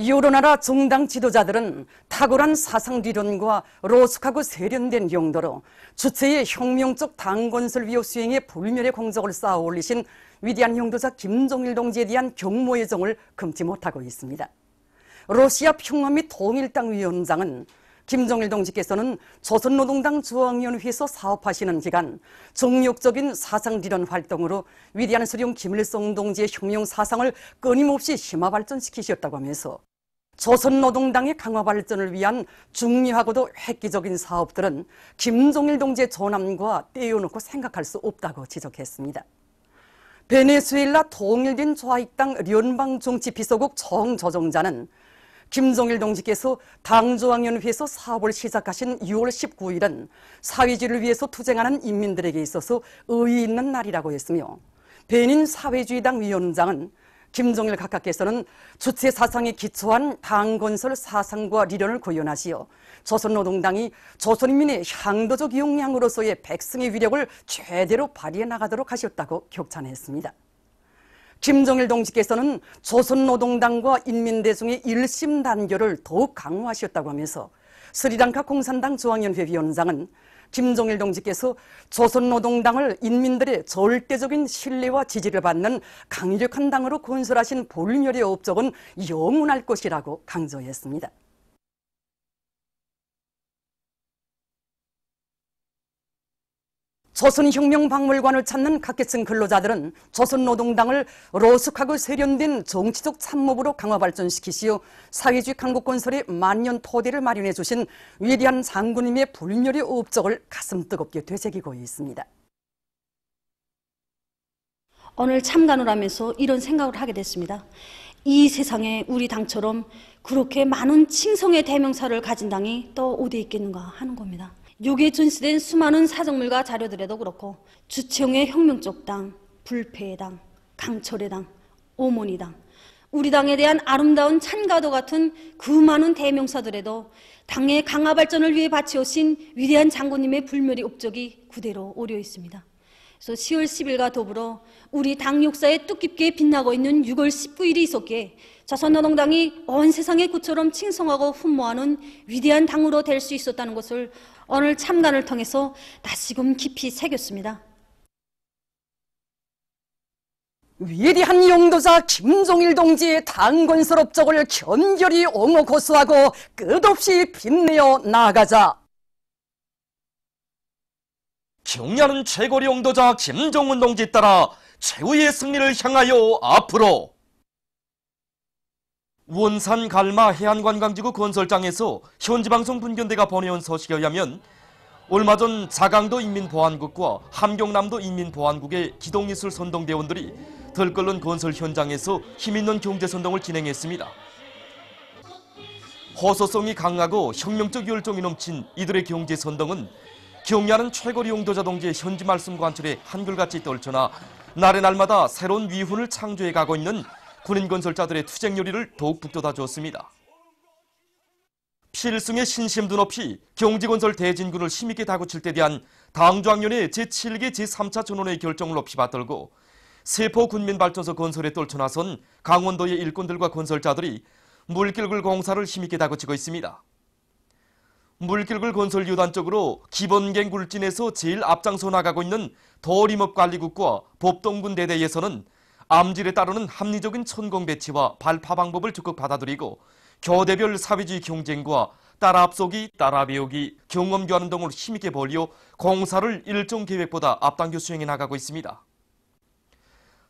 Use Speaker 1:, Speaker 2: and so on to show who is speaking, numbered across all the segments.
Speaker 1: 여러 나라 정당 지도자들은 탁월한 사상뒤론과 로숙하고 세련된 용도로 주체의 혁명적 당건설 위호 수행의 불멸의 공적을 쌓아 올리신 위대한 용도자 김종일 동지에 대한 경모의 정을 금치 못하고 있습니다. 러시아 평화 및 통일당 위원장은 김종일 동지께서는 조선노동당 중앙위원회에서 사업하시는 기간 정력적인 사상뒤론 활동으로 위대한 수령 김일성 동지의 혁명 사상을 끊임없이 심화 발전시키셨다고 하면서 조선노동당의 강화 발전을 위한 중요하고도 획기적인 사업들은 김종일 동지의 존함과 떼어놓고 생각할 수 없다고 지적했습니다. 베네수엘라 통일된 좌익당聯邦정치비서국 정조정자는 김종일 동지께서 당중앙위원회에서 사업을 시작하신 6월 19일은 사회주의를 위해서 투쟁하는 인민들에게 있어서 의의 있는 날이라고 했으며, 베닌 사회주의당 위원장은 김종일 각하께서는 주체 사상에 기초한 당건설 사상과理論을 구현하시어 조선노동당이 조선인민의 향도적 역량으로서의 백성의 위력을 최대로 발휘해 나가도록 하셨다고 격찬했습니다. 김종일 동지께서는 조선노동당과 인민대중의 일심단결을 더욱 강화하셨다고 하면서 스리랑카 공산당 중앙위원회 위원장은 김종일 동지께서 조선노동당을 인민들의 절대적인 신뢰와 지지를 받는 강력한 당으로 건설하신 불멸의 업적은 영원할 것이라고 강조했습니다. 조선혁명박물관을 찾는 각계층 근로자들은 조선노동당을 로숙하고 세련된 정치적 참모부로 강화 발전시키시어 사회주의 강국건설의 만년 토대를 마련해 주신 위대한 장군님의 불멸의 업적을 가슴 뜨겁게 되새기고 있습니다.
Speaker 2: 오늘 참관을 하면서 이런 생각을 하게 됐습니다. 이 세상에 우리 당처럼 그렇게 많은 칭송의 대명사를 가진 당이 또 어디 있겠는가 하는 겁니다. 여기에 전시된 수많은 사정물과 자료들에도 그렇고 주체형의 혁명적 당, 불패의 당, 강철의 당, 오모니 당, 우리 당에 대한 아름다운 찬가도 같은 그 많은 대명사들에도 당의 강화 발전을 위해 바치오신 위대한 장군님의 불멸의 업적이 그대로 오려 있습니다. 그래서 10월 10일과 더불어 우리 당 역사에 뜻깊게 빛나고 있는 6월 19일이 있었기에 조선노동당이 온 세상의 구처럼 칭송하고 훈모하는 위대한 당으로 될 수 있었다는 것을 오늘 참관을 통해서 다시금 깊이 새겼습니다.
Speaker 1: 위대한 용도자 김종일 동지의 당건설 업적을 견결히 옹호 고수하고 끝없이 빛내어 나아가자.
Speaker 3: 경야는 최고의 용도자 김종일 동지에 따라 최후의 승리를 향하여 앞으로. 원산 갈마 해안관광지구 건설장에서 현지방송 분견대가 보내온 소식에 의하면 얼마 전 자강도 인민보안국과 함경남도 인민보안국의 기동예술 선동대원들이 들끓는 건설 현장에서 힘있는 경제선동을 진행했습니다. 호소성이 강하고 혁명적 열정이 넘친 이들의 경제선동은 경야는 최고의 용도자 동지의 현지 말씀 관철에 한결같이 떨쳐나 날의 날마다 새로운 위훈을 창조해 가고 있는 군인 건설자들의 투쟁 요리를 더욱 북돋아 주었습니다. 필승의 신심도 높이 경지건설 대진군을 힘있게 다구칠 때 대한 당중앙위원회 제7기 제3차 전원의 결정을 높이 받들고 세포 군민발전소 건설에 떨쳐나선 강원도의 일꾼들과 건설자들이 물길굴 공사를 힘있게 다구치고 있습니다. 물길굴 건설 유단 쪽으로 기본갱 굴진에서 제일 앞장서 나가고 있는 도림업관리국과 법동군 대대에서는 암질에 따르는 합리적인 천공 배치와 발파 방법을 적극 받아들이고 교대별 사회주의 경쟁과 따라 앞서기, 따라 배우기, 경험 교환 등을 힘있게 벌여 공사를 일정 계획보다 앞당겨 수행해 나가고 있습니다.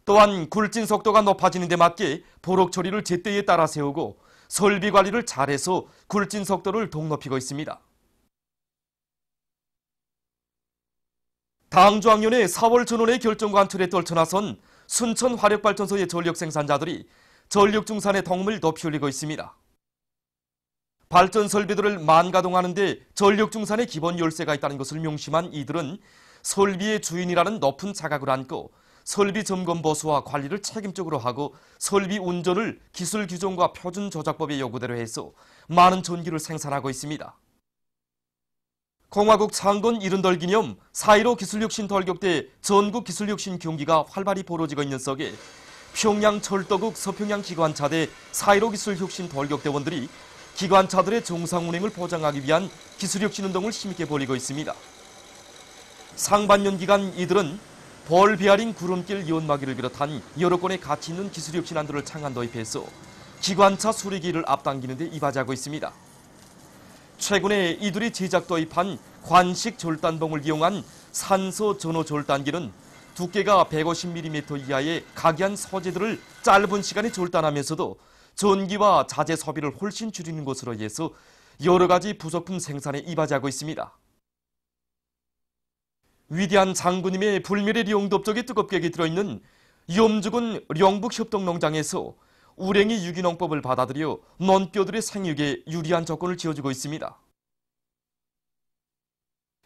Speaker 3: 또한 굴진 속도가 높아지는 데 맞게 보록 처리를 제때에 따라 세우고 설비 관리를 잘해서 굴진 속도를 더욱 높이고 있습니다. 당중앙위원회 4월 전원의 결정 관철에 떨쳐나선 순천 화력발전소의 전력 생산자들이 전력 중산의 동음을 높이 올리고 있습니다. 발전 설비들을 만가동하는 데 전력 중산의 기본 열쇠가 있다는 것을 명심한 이들은 설비의 주인이라는 높은 자각을 안고 설비 점검 보수와 관리를 책임적으로 하고 설비 운전을 기술 규정과 표준 조작법의 요구대로 해서 많은 전기를 생산하고 있습니다. 공화국 창건 70돌 기념 4.15 기술혁신 돌격대 전국 기술혁신 경기가 활발히 벌어지고 있는 속에 평양 철도국 서평양 기관차대 4.15 기술혁신 돌격대원들이 기관차들의 정상 운행을 보장하기 위한 기술혁신 운동을 힘있게 벌이고 있습니다. 상반년 기간 이들은 벌 베어링 구름길 연마기를 비롯한 여러 건의 가치 있는 기술혁신안들을 창안 도입해서 기관차 수리기를 앞당기는 데 이바지하고 있습니다. 최근에 이들이 제작 도입한 관식 절단봉을 이용한 산소 전호 절단기는 두께가 150mm 이하의 각이한 소재들을 짧은 시간에 절단하면서도 전기와 자재 소비를 훨씬 줄이는 것으로 해서 여러 가지 부속품 생산에 이바지하고 있습니다. 위대한 장군님의 불멸의 영도업적에 뜨겁게 들어있는 염주군 령북협동농장에서 우랭이 유기농법을 받아들여 논뼈들의 생육에 유리한 조건을 지어주고 있습니다.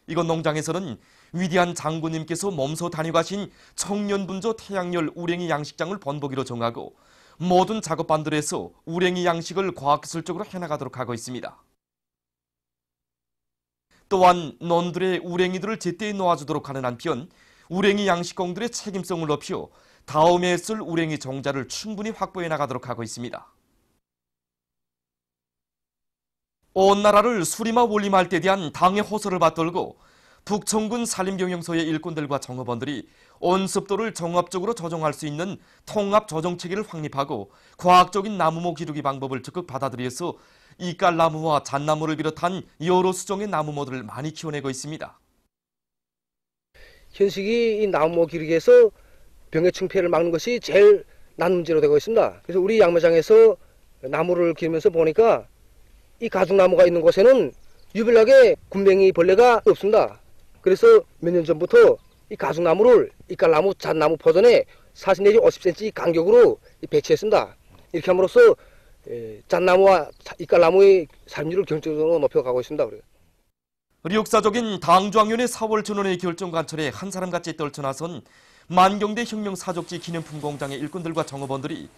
Speaker 3: 이곳 농장에서는 위대한 장군님께서 몸소 다녀가신 청년분조 태양열 우랭이 양식장을 본보기로 정하고 모든 작업반들에서 우랭이 양식을 과학기술적으로 해나가도록 하고 있습니다. 또한 논들의 우랭이들을 제때 놓아주도록 하는 한편 우랭이 양식공들의 책임성을 높여 다음에 쓸 우랭이 종자를 충분히 확보해 나가도록 하고 있습니다. 온 나라를 수림화 원림할 때 대한 당의 호소를 받들고 북청군 산림경영소의 일꾼들과 정업원들이 온습도를 종합적으로 조정할 수 있는 통합조정체계를 확립하고 과학적인 나무목 기르기 방법을 적극 받아들여서 이깔나무와 잣나무를 비롯한 여러 수종의 나무모들을 많이 키워내고 있습니다.
Speaker 4: 현식이 이 나무목 기르기에서 병해충폐를 막는 것이 제일 난 문제로 되고 있습니다. 그래서 우리 양매장에서 나무를 기르면서 보니까 이 가죽나무가 있는 곳에는 유별나게 군뱅이 벌레가 없습니다. 그래서 몇 년 전부터 이 가죽나무를 이깔나무, 잣나무 포전에 40 내지 50cm 간격으로 배치했습니다. 이렇게 함으로써 잣나무와 이깔나무의 삶률을 경제적으로 높여가고 있습니다.
Speaker 3: 역사적인 당조학년의 4월 전원의 결정 관철에 한 사람같이 떨쳐나선 만경대 혁명사족지 기념품 공장의 일꾼들과 정업원들이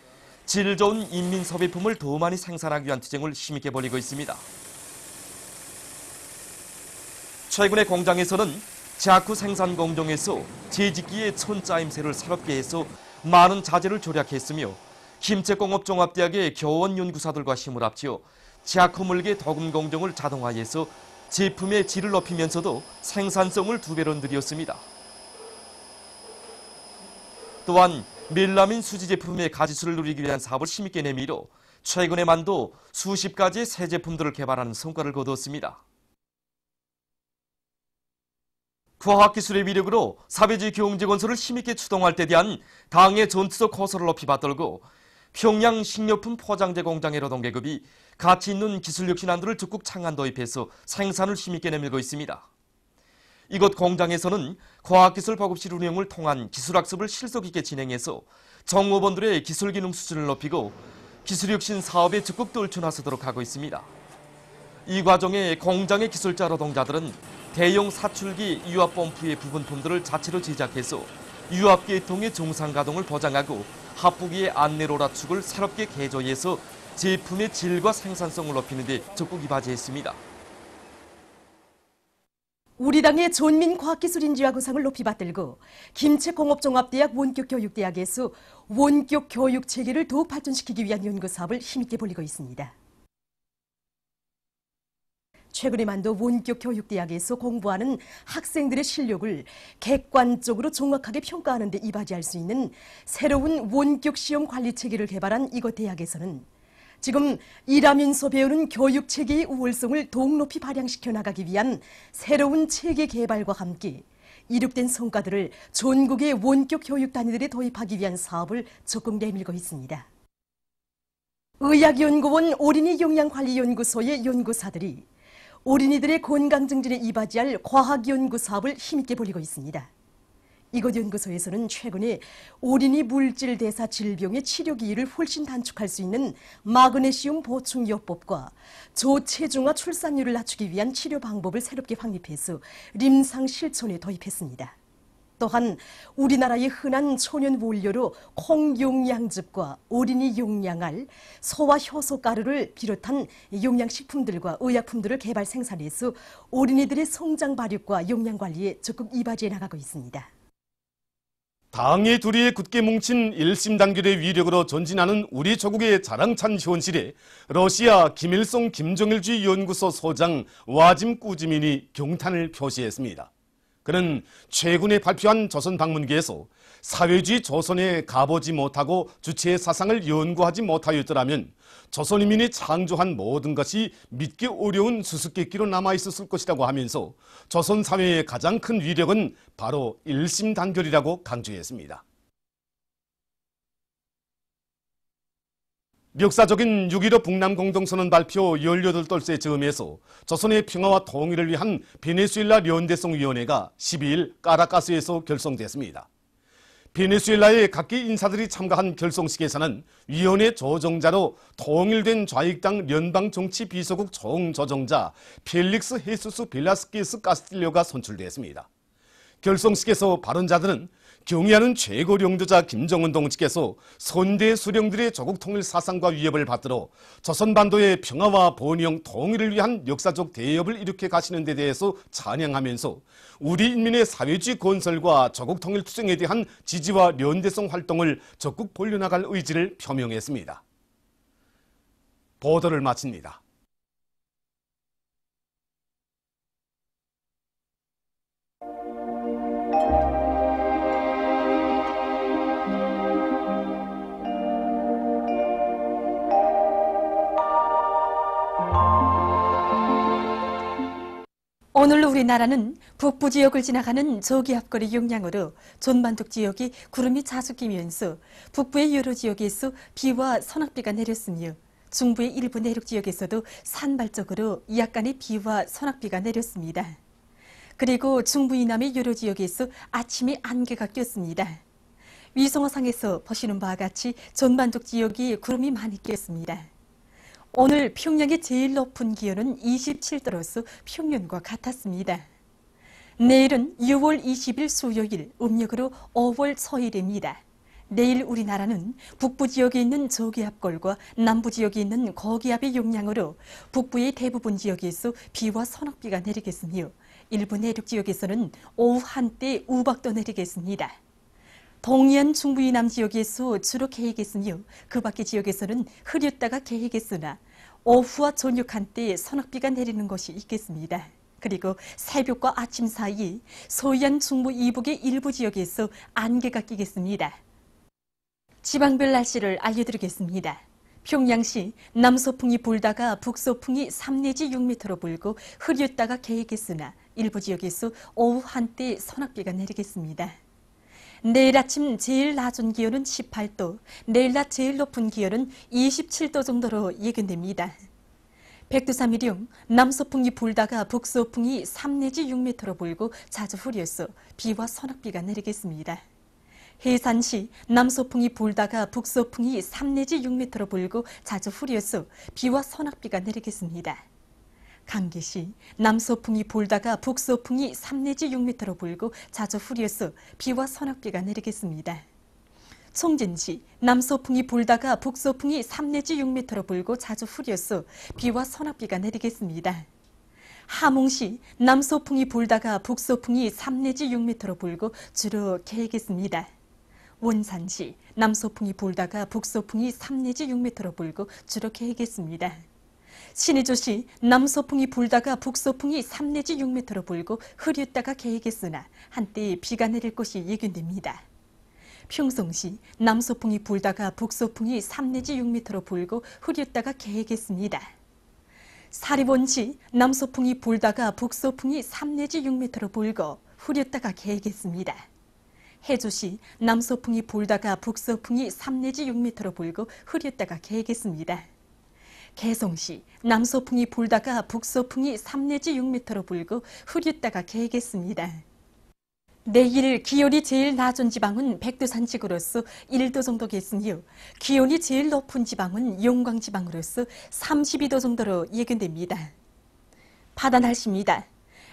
Speaker 3: 질 좋은 인민소비품을 더 많이 생산하기 위한 투쟁을 힘있게 벌이고 있습니다. 최근에 공장에서는 자쿠 생산 공정에서 재직기의 천짜임새를 새롭게 해서 많은 자재를 절약했으며 김책공업종합대학의 교원 연구사들과 힘을 합쳐 자쿠 물개 도금 공정을 자동화해서 제품의 질을 높이면서도 생산성을 2배로 늘렸습니다. 또한 멜라민 수지 제품의 가지수를 누리기 위한 사업을 힘있게 내밀어 최근에만도 수십 가지의 새 제품들을 개발하는 성과를 거두었습니다. 과학기술의 위력으로 사회주의 경제건설을 힘있게 추동할 때 대한 당의 전투적 호소를 높이 받들고 평양 식료품 포장재 공장의 노동계급이 가치 있는 기술혁신안들을 적극 창안 도입해서 생산을 힘있게 내밀고 있습니다. 이곳 공장에서는 과학기술 보급실 운영을 통한 기술학습을 실속 있게 진행해서 정업원들의 기술기능 수준을 높이고 기술혁신 사업에 적극 떨쳐나서도록 하고 있습니다. 이 과정에 공장의 기술자 노동자들은 대형 사출기 유압펌프의 부분품들을 자체로 제작해서 유압계통의 정상 가동을 보장하고 합부기의 안내로라 축을 새롭게 개조해서 제품의 질과 생산성을 높이는 데 적극 이바지했습니다.
Speaker 5: 우리 당의 전민과학기술인지화구상을 높이 받들고 김책공업종합대학 원격교육대학에서 원격교육체계를 더욱 발전시키기 위한 연구사업을 힘있게 벌이고 있습니다. 최근에만도 원격교육대학에서 공부하는 학생들의 실력을 객관적으로 정확하게 평가하는 데 이바지할 수 있는 새로운 원격시험 관리체계를 개발한 이곳 대학에서는 지금 일하면서 배우는 교육체계의 우월성을 더욱 높이 발양시켜 나가기 위한 새로운 체계 개발과 함께 이룩된 성과들을 전국의 원격교육단위들에 도입하기 위한 사업을 적극 내밀고 있습니다. 의학연구원 어린이영양관리연구소의 연구사들이 어린이들의 건강 증진에 이바지할 과학연구 사업을 힘있게 벌이고 있습니다. 이곳 연구소에서는 최근에 어린이 물질 대사 질병의 치료 기일을 훨씬 단축할 수 있는 마그네슘 보충요법과 저체중아 출산율을 낮추기 위한 치료 방법을 새롭게 확립해서臨床 실천에 도입했습니다. 또한 우리나라의 흔한 천연 원료로 콩용양즙과 어린이 용량알, 소와 효소 가루를 비롯한 용량식품들과 의약품들을 개발 생산해서 어린이들의 성장 발육과 용량 관리에 적극 이바지해 나가고 있습니다.
Speaker 6: 당의 둘이 굳게 뭉친 일심단결의 위력으로 전진하는 우리 조국의 자랑찬 현실에 러시아 김일성 김정일주의 연구소 소장 와짐 꾸지민이 경탄을 표시했습니다. 그는 최근에 발표한 조선 방문기에서 사회주의 조선에 가보지 못하고 주체의 사상을 연구하지 못하였더라면 조선인민이 창조한 모든 것이 믿기 어려운 수수께끼로 남아있었을 것이라고 하면서 조선 사회의 가장 큰 위력은 바로 일심단결이라고 강조했습니다. 역사적인 6.15 북남공동선언 발표 18돌째 즈음에서 조선의 평화와 통일을 위한 베네수엘라 연대성위원회가 12일 까라카스에서 결성됐습니다. 베네수엘라의 각계 인사들이 참가한 결성식에서는 위원회 조정자로 통일된 좌익당 연방정치비서국 총조정자 펠릭스 헤수스 벨라스케스 카스틸료가 선출됐습니다. 결성식에서 발언자들은 경의하는 최고領導자 김정은 동지께서 선대 수령들의 조국 통일 사상과 위협을 받들어 조선반도의 평화와 번영, 통일을 위한 역사적 대업을 일으켜 가시는 데 대해서 찬양하면서 우리 인민의 사회주의 건설과 조국 통일 투쟁에 대한 지지와 연대성 활동을 적극 벌려나갈 의지를 표명했습니다. 보도를 마칩니다.
Speaker 5: 오늘 우리나라는 북부 지역을 지나가는 저기압거리 영향으로 전반도 지역이 구름이 자주 끼면서 북부의 여러 지역에서 비와 소낙비가 내렸으며 중부의 일부 내륙 지역에서도 산발적으로 약간의 비와 소낙비가 내렸습니다. 그리고 중부 이남의 여러 지역에서 아침에 안개가 꼈습니다. 위성어상에서 보시는 바와 같이 전반적 지역이 구름이 많이 꼈습니다. 오늘 평양의 제일 높은 기온은 27도로서 평년과 같았습니다. 내일은 6월 20일 수요일, 음력으로 5월 초일입니다. 내일 우리나라는 북부 지역에 있는 저기압골과 남부 지역에 있는 고기압의 영향으로 북부의 대부분 지역에서 비와 소낙비가 내리겠으며 일부 내륙 지역에서는 오후 한때 우박도 내리겠습니다. 동해안 중부 이남 지역에서 주로 개이겠으며 그 밖의 지역에서는 흐렸다가 개이겠으나 오후와 저녁 한때 소낙비가 내리는 곳이 있겠습니다. 그리고 새벽과 아침 사이 서해안 중부 이북의 일부 지역에서 안개가 끼겠습니다. 지방별 날씨를 알려드리겠습니다. 평양시 남서풍이 불다가 북서풍이 3 내지 6m로 불고 흐렸다가 개이겠으나 일부 지역에서 오후 한때 소낙비가 내리겠습니다. 내일 아침 제일 낮은 기온은 18도, 내일 낮 제일 높은 기온은 27도 정도로 예견됩니다. 백두산미령 남서풍이 불다가 북서풍이 3 내지 6m로 불고 자주 흐려서 비와 소낙비가 내리겠습니다. 해산시 남서풍이 불다가 북서풍이 3 내지 6m로 불고 자주 흐려서 비와 소낙비가 내리겠습니다. 강계시 남서풍이 불다가 북서풍이 3 내지 6m로 불고 자주 흐려서 비와 소낙비가 내리겠습니다. 청진시 남서풍이 불다가 북서풍이 3 내지 6m로 불고 자주 흐려서 비와 소낙비가 내리겠습니다. 함흥시 남서풍이 불다가 북서풍이 3 내지 6m로 불고 주로 개겠습니다. 원산시 남서풍이 불다가 북서풍이 3 내지 6m로 불고 주로 개겠습니다. 신의주시 남서풍이 불다가 북서풍이 3 내지 6m로 불고 흐렸다가 개이겠으나 한때 비가 내릴 것이 예견됩니다. 평성시 남서풍이 불다가 북서풍이 3 내지 6m로 불고 흐렸다가 개이겠습니다. 사리원시 남서풍이 불다가 북서풍이 3 내지 6m로 불고 흐렸다가 개이겠습니다. 해주시 남서풍이 불다가 북서풍이 3 내지 6m로 불고 흐렸다가 개이겠습니다. 개성시 남서풍이 불다가 북서풍이 3 내지 6m로 불고 흐렸다가 개겠습니다. 내일 기온이 제일 낮은 지방은 백두산 지구로서 1도 정도겠으며 기온이 제일 높은 지방은 영광 지방으로서 32도 정도로 예견됩니다. 바다 날씨입니다.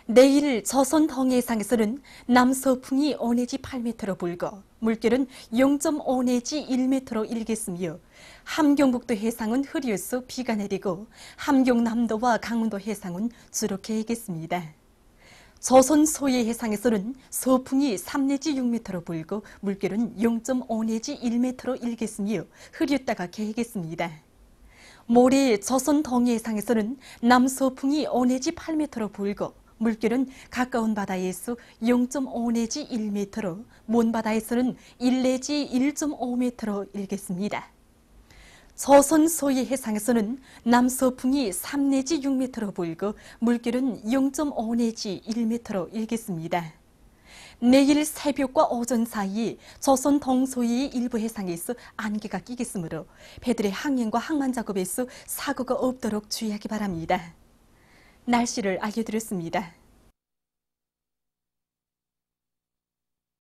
Speaker 5: 내일 조선 동해상에서는 남서풍이 5 내지 8m로 불고 물결은 0.5 내지 1m로 일겠으며 함경북도 해상은 흐려서 비가 내리고 함경남도와 강원도 해상은 주로 개겠습니다. 조선 소해 해상에서는 서풍이 3 내지 6m로 불고 물결은 0.5 내지 1m로 일겠으며 흐렸다가 개겠습니다. 모레 조선 동해 해상에서는 남서풍이 5 내지 8m로 불고 물결은 가까운 바다에서 0.5 내지 1m로 먼 바다에서는 1 내지 1.5m로 일겠습니다. 조선 소해 해상에서는 남서풍이 3 내지 6m로 불고 물결은 0.5 내지 1m로 일겠습니다. 내일 새벽과 오전 사이에 조선 동서해의 일부 해상에서 안개가 끼겠으므로 배들의 항행과 항만 작업에서 사고가 없도록 주의하기 바랍니다. 날씨를 알려드렸습니다.